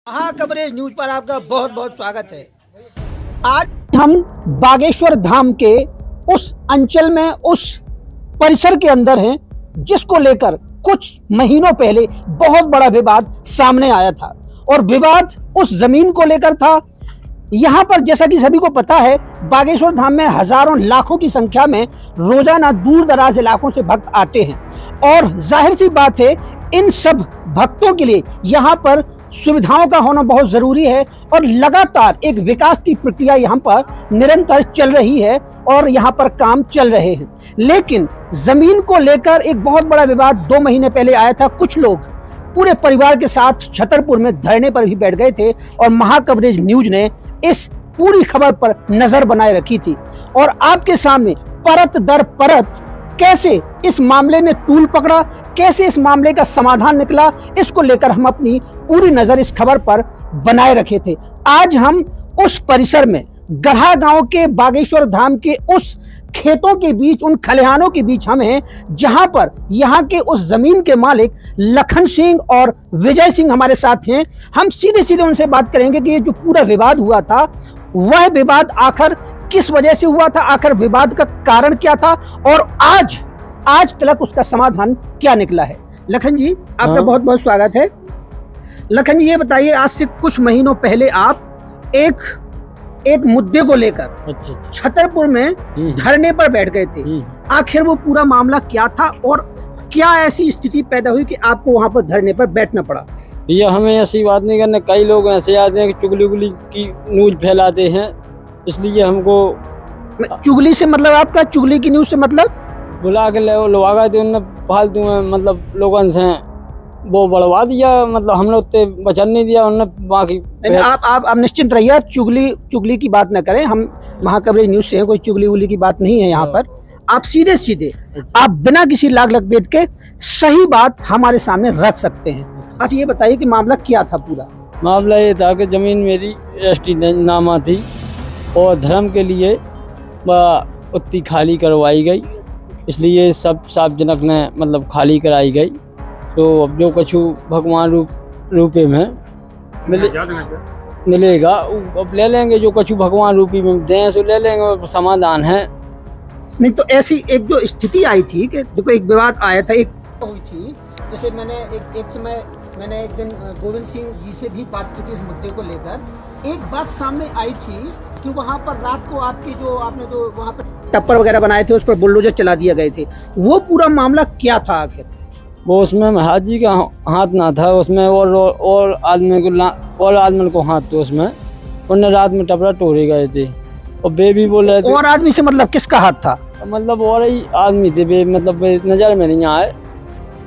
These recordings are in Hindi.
कवरेज न्यूज पर आपका बहुत बहुत स्वागत है। आज हम बागेश्वर धाम के उस अंचल में, उस परिसर के अंदर हैं जिसको लेकर कुछ महीनों पहले बहुत बड़ा विवाद सामने आया था और विवाद उस जमीन को लेकर था। यहाँ पर जैसा कि सभी को पता है, बागेश्वर धाम में हजारों लाखों की संख्या में रोजाना दूर दराज इलाकों से भक्त आते हैं और जाहिर सी बात है, इन सब भक्तों के लिए यहाँ पर सुविधाओं का होना बहुत जरूरी है और लगातार एक विकास की प्रक्रिया यहाँ पर निरंतर चल रही है और यहाँ पर काम चल रहे हैं। लेकिन जमीन को लेकर एक बहुत बड़ा विवाद 2 महीने पहले आया था। कुछ लोग पूरे परिवार के साथ छतरपुर में धरने पर भी बैठ गए थे और महाकवरेज न्यूज ने इस पूरी खबर पर नजर बनाए रखी थी और आपके सामने परत दर परत कैसे इस मामले ने तूल पकड़ा, कैसे इस मामले का समाधान निकला, इसको लेकर हम अपनी पूरी नजर इस खबर पर बनाए रखे थे। आज हम उस परिसर में गढ़ा गांव के बागेश्वर धाम के उस खेतों के बीच, उन खलिहानों के बीच हम हैं, जहां पर यहाँ के उस जमीन के मालिक लखन सिंह और विजय सिंह हमारे साथ हैं। हम सीधे सीधे उनसे बात करेंगे कि ये जो पूरा विवाद हुआ था, वह विवाद आखिर किस वजह से हुआ था, आखिर विवाद का कारण क्या था और आज तक उसका समाधान क्या निकला है। लखन जी, आपका बहुत बहुत स्वागत है। लखन जी, ये बताइए, आज से कुछ महीनों पहले आप एक मुद्दे को लेकर छतरपुर में धरने पर बैठ गए थे। आखिर वो पूरा मामला क्या था और क्या ऐसी स्थिति पैदा हुई कि आपको वहां पर धरने पर बैठना पड़ा? ये हमें ऐसी बात नहीं करने, कई लोग ऐसे आते हैं कि चुगली की न्यूज फैलाते हैं, इसलिए हमको। चुगली से मतलब आपका, चुगली की न्यूज से मतलब? बुला के लोग आ गए थे, उन्होंने फालतू में मतलब लोगों से वो बढ़वा दिया, मतलब हमने उतने वचन नहीं दिया, उन्होंने बाकी। आप निश्चिंत रहिए, आप चुगली की बात न करें। हम महाकवरेज न्यूज से हैं, कोई चुगली उगली की बात नहीं है यहाँ पर। आप सीधे सीधे, आप बिना किसी लाग लपेट के सही बात हमारे सामने रख सकते हैं। आप ये बताइए कि मामला क्या था पूरा? मामला ये था कि जमीन मेरी रजिस्ट्री नामा थी और धर्म के लिए उतनी खाली करवाई गई, इसलिए सब सार्वजनिक ने मतलब खाली कराई गई। तो अब जो कछु भगवान रूपे में मिलेगा, अब ले लेंगे, जो कछु भगवान रूपी में दें सो ले लेंगे, समाधान है। नहीं तो ऐसी एक जो स्थिति आई थी कि देखो, एक विवाद आया था, एक हुई थी। जैसे मैंने एक दिन गोविंद सिंह जी से भी बात की थी इस मुद्दे को लेकर। एक बात सामने आई थी कि वहाँ पर रात को आपने जो वहाँ पर टप्पर वगैरह बनाए थे, उस पर बुलडोजर चला दिया गए थे। वो पूरा मामला क्या था आखिर? वो उसमें महाराज जी का हाथ ना था, उसमें और आदमी को हाथ थे उसमें। उन्हें रात में टपरा तोड़े गए थे और बे भी बोल रहे थे। और आदमी से मतलब किसका हाथ था? मतलब और ही आदमी थे, बे मतलब नजर में नहीं आए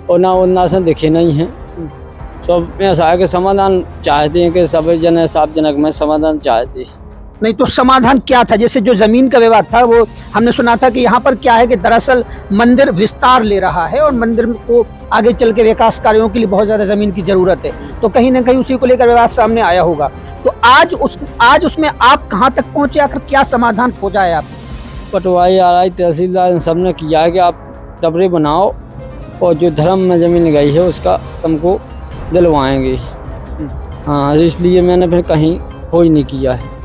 और ना से दिखे नहीं है। सब ऐसा है कि समाधान चाहते हैं कि सब जन सार्वजनिक में समाधान चाहते। नहीं तो समाधान क्या था? जैसे जो जमीन का विवाद था, वो हमने सुना था कि यहाँ पर क्या है कि दरअसल मंदिर विस्तार ले रहा है और मंदिर को आगे चल के विकास कार्यों के लिए बहुत ज्यादा जमीन की जरूरत है, तो कहीं ना कहीं उसी को लेकर विवाद सामने आया होगा। तो आज उसमें आप कहाँ तक पहुंचे, आखिर क्या समाधान खोजा है आपने? पटवारी आरआई तहसीलदार सबने किया है कि आप टपरे बनाओ और जो धर्म में जमीन गई है उसका तुमको दिलवाएंगे। हाँ, इसलिए मैंने फिर कहीं खोज नहीं किया है।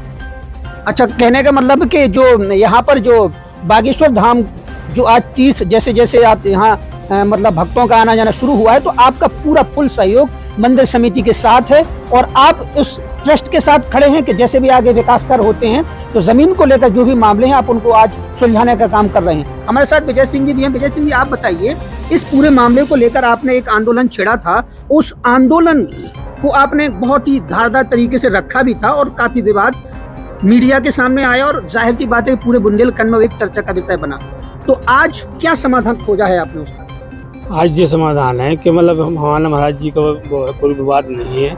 अच्छा, कहने का मतलब कि जो यहाँ पर जो बागेश्वर धाम जो आज तीर्थ, जैसे जैसे आप यहाँ मतलब भक्तों का आना जाना शुरू हुआ है, तो आपका पूरा फुल सहयोग मंदिर समिति के साथ है और आप उस ट्रस्ट के साथ खड़े हैं कि जैसे भी आगे विकास कार्य होते हैं तो जमीन को लेकर जो भी मामले हैं आप उनको आज सुलझाने का काम कर रहे हैं। हमारे साथ विजय सिंह जी भी हैं। विजय सिंह जी, आप बताइए, इस पूरे मामले को लेकर आपने एक आंदोलन छेड़ा था, उस आंदोलन को आपने बहुत ही धारदार तरीके से रखा भी था और काफी विवाद मीडिया के सामने आया और जाहिर सी बात है पूरे बुंदेलखंड में एक चर्चा का विषय बना। तो आज क्या समाधान खोजा है आपने उसका? आज ये समाधान है कि मतलब हमारा महाराज जी का कोई विवाद नहीं है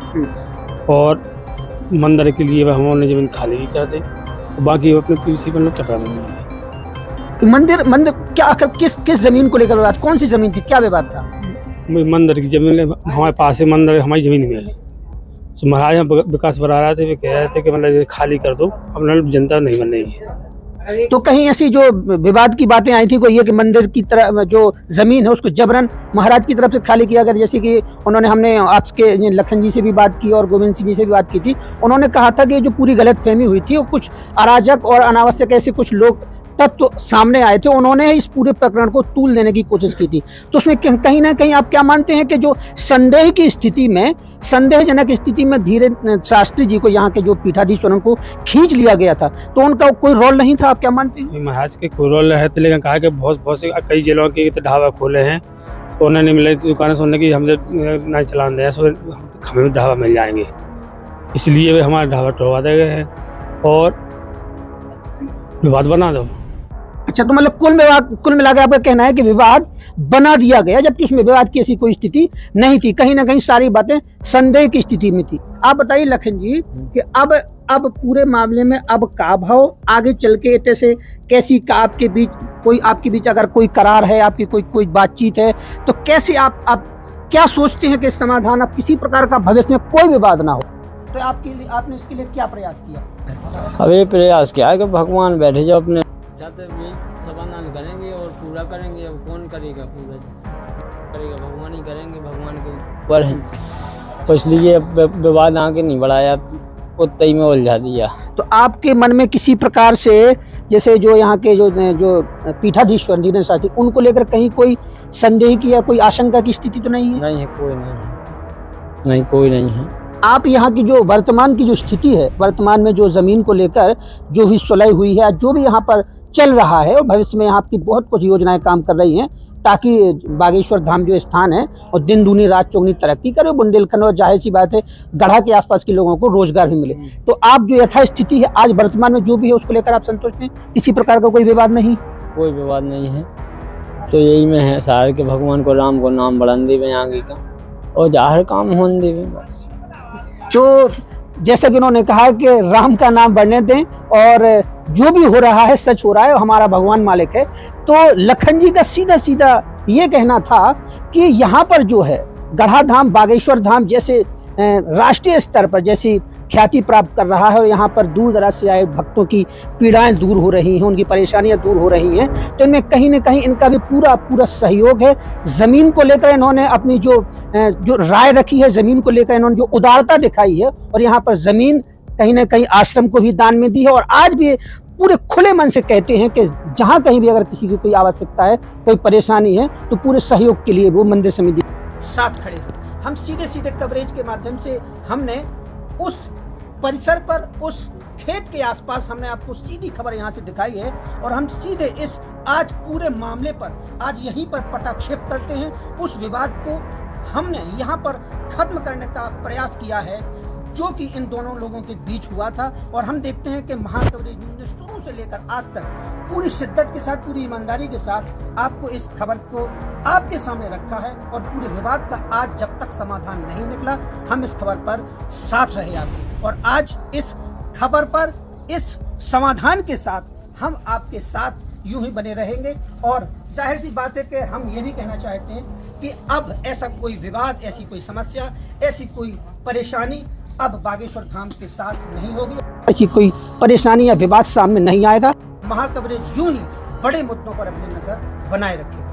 और मंदिर के लिए हमने जमीन खाली भी कर दे, बाकी अपने प्रिंसिपल टपरा में। मंदिर क्या आखिर किस जमीन को लेकर विवाद? कौन सी जमीन थी, क्या विवाद था? मंदिर की जमीन हमारे पास है, मंदिर हमारी जमीन में है। तो महाराज विकास बना रहे थे, वे कह रहे थे कि मतलब खाली कर दो, अपना जनता नहीं बन रही है। तो कहीं ऐसी जो विवाद की बातें आई थी, कोई ये कि मंदिर की तरह जो जमीन है उसको जबरन महाराज की तरफ से खाली किया गया, जैसे कि हमने आपके लखन जी से भी बात की और गोविंद सिंह जी से भी बात की थी। उन्होंने कहा था कि जो पूरी गलतफहमी हुई थी वो कुछ अराजक और अनावश्यक ऐसे कुछ लोग तत्व सामने आए थे, उन्होंने इस पूरे प्रकरण को तूल देने की कोशिश की थी। तो उसमें कहीं ना कहीं आप क्या मानते हैं कि जो संदेह की स्थिति में, संदेहजनक स्थिति में धीरे शास्त्री जी को, यहाँ के जो पीठाधीश्वरों को खींच लिया गया था, तो उनका कोई रोल नहीं था, आप क्या मानते हैं? महाराज के कोई रोल है, लेकिन कहा कि बहुत से कई जिलों के ढाबा खोले हैं, तो उन्होंने मिले दुकानें सुनने की हमसे नहीं चलान दिया, हमें ढाबा मिल जाएंगे, इसलिए वे हमारा ढाबा टोवा दे गए हैं और विवाद बना दो। अच्छा, तो मतलब कुल मिला के आपका कहना है कि विवाद बना दिया गया, जबकि उसमें विवाद की ऐसी कोई स्थिति नहीं थी, कहीं ना कहीं सारी बातें संदेह की स्थिति में थी। आप बताइए लखन जी कि अब पूरे मामले में अब का भाव आगे चल के ऐसे कैसी का आपके बीच अगर कोई करार है, आपकी कोई बातचीत है, तो कैसे आप क्या सोचते हैं कि समाधान अब किसी प्रकार का भविष्य में कोई विवाद ना हो, तो आपने इसके लिए क्या प्रयास किया? अब ये प्रयास किया है कि भगवान बैठे जो अपने जाते भी समाधान करेंगे और पूरा करेंगे। अब कौन करेगा? पूरा करेगा भगवान ही करेंगे, भगवान के ऊपर है, तो इसलिए विवाद आगे नहीं बढ़ाया, उतना ही में उलझा दिया। तो आपके मन में किसी प्रकार से, जैसे जो यहाँ के जो पीठाधीश्वर जी ने साथी, उनको लेकर कहीं कोई संदेह की या कोई आशंका की स्थिति तो नहीं है? नहीं है, कोई नहीं, कोई नहीं है। आप यहाँ की जो वर्तमान की जो स्थिति है, वर्तमान में जो ज़मीन को लेकर जो भी सुलह हुई है, जो भी यहाँ पर चल रहा है, और भविष्य में यहाँ की बहुत कुछ योजनाएं काम कर रही हैं ताकि बागेश्वर धाम जो स्थान है और दिन दूनी रात चौगुनी तरक्की करे, बुंदेलखंड और जाहिर सी बात है गढ़ा के आसपास के लोगों को रोजगार भी मिले। तो आप जो यथास्थिति है आज वर्तमान में जो भी है उसको लेकर आप संतुष्ट हैं? किसी प्रकार का कोई विवाद नहीं? कोई विवाद नहीं है, तो यही में है सारे के भगवान को, राम को नाम बढ़ान देवे आगे का और जाहिर काम होने देवे बस। तो जैसा कि उन्होंने कहा कि राम का नाम बढ़ने दें और जो भी हो रहा है सच हो रहा है, हमारा भगवान मालिक है। तो लखन जी का सीधा सीधा ये कहना था कि यहाँ पर जो है गढ़ा धाम, बागेश्वर धाम जैसे राष्ट्रीय स्तर पर जैसी ख्याति प्राप्त कर रहा है और यहाँ पर दूर दराज से आए भक्तों की पीड़ाएं दूर हो रही हैं, उनकी परेशानियां दूर हो रही हैं, तो इनमें कहीं ना कहीं इनका भी पूरा सहयोग है। ज़मीन को लेकर इन्होंने अपनी जो राय रखी है, ज़मीन को लेकर इन्होंने जो उदारता दिखाई है और यहाँ पर ज़मीन कहीं ना कहीं आश्रम को भी दान में दी है, और आज भी पूरे खुले मन से कहते हैं कि जहाँ कहीं भी अगर किसी की कोई आवश्यकता है, कोई परेशानी है, तो पूरे सहयोग के लिए वो मंदिर समिति साथ खड़े हैं। हम सीधे कवरेज के माध्यम से हमने उस परिसर पर, उस खेत के आसपास हमने आपको सीधी खबर यहाँ से दिखाई है, और हम सीधे इस आज पूरे मामले पर आज यहीं पर पटाक्षेप करते हैं। उस विवाद को हमने यहाँ पर खत्म करने का प्रयास किया है जो कि इन दोनों लोगों के बीच हुआ था, और हम देखते हैं कि महाकवरेज न्यूज़ ने शुरू से लेकर आज तक पूरी शिद्दत के साथ, पूरी ईमानदारी के साथ आपको इस खबर को आपके सामने रखा है, और पूरे विवाद का आज जब तक समाधान नहीं निकला हम इस खबर पर साथ रहे आपके, और आज इस खबर पर, इस समाधान के साथ हम आपके साथ यूं ही बने रहेंगे। और जाहिर सी बात है कि हम ये भी कहना चाहते हैं कि अब ऐसा कोई विवाद, ऐसी कोई समस्या, ऐसी कोई परेशानी अब बागेश्वर धाम के साथ नहीं होगी, ऐसी कोई परेशानी या विवाद सामने नहीं आएगा। महाकवरेज यूं ही बड़े मुद्दों पर अपनी नजर बनाए रखेगा।